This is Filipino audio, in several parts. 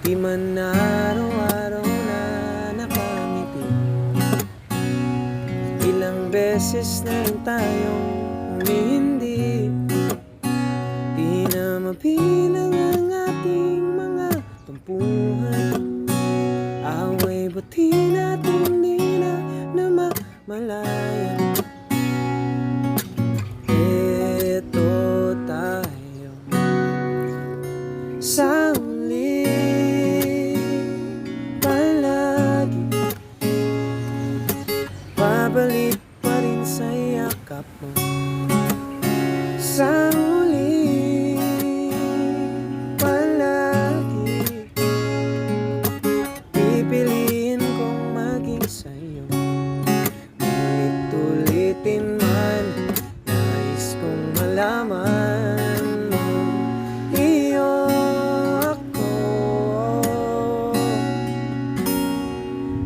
Di man na araw-araw na nakangiti. Ilang beses na rin tayong humihindi. Di na mabilang ang ating mga tampuhan. Away ba't di natin di na namamalayan? Eto tayo sa uli palagi. Babalik pa rin sa yakap mo. Sa uli palagi. Pipiliin kong maging sa'yo. Ulit-ulitin man, nais kong malaman mo. Iyo ako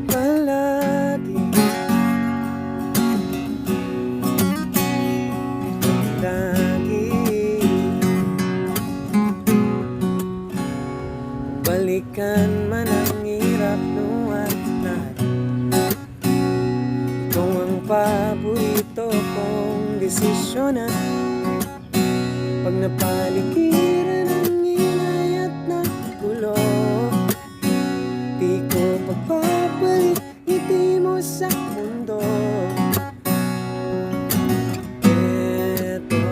palagi. Lagi. Balikan man ang hirap nuwat natin. Ikaw ang paborito kong desisyonan. Pag napaligiran ang ingay at nagulo, di ko pagbabalik ngiti mo sa mundo. Eto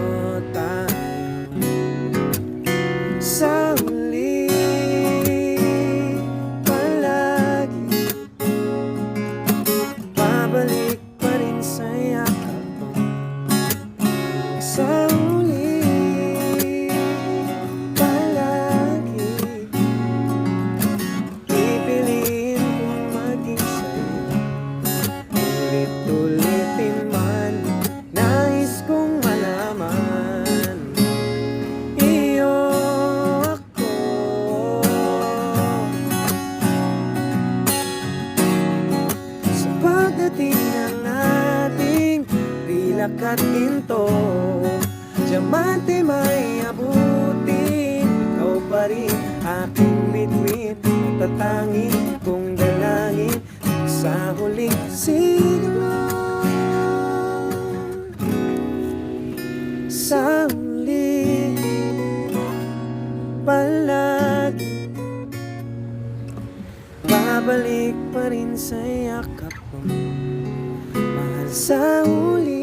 tayo sa uli palagi. Babalik pa rin sa yakap ko. Sa uli palagi. Pipiliin kong maging sa'yo. Ulit-ulitin man, nais kong malaman. Iyo ako sa pagdating ng ating pilak at ginto. Diamante may abutin, ikaw pa rin aking bituin. Natatanging kong dalangin sa huling siglo. Sa uli palagi. Babalik pa rin sa yakap mo, mahal, sa uli.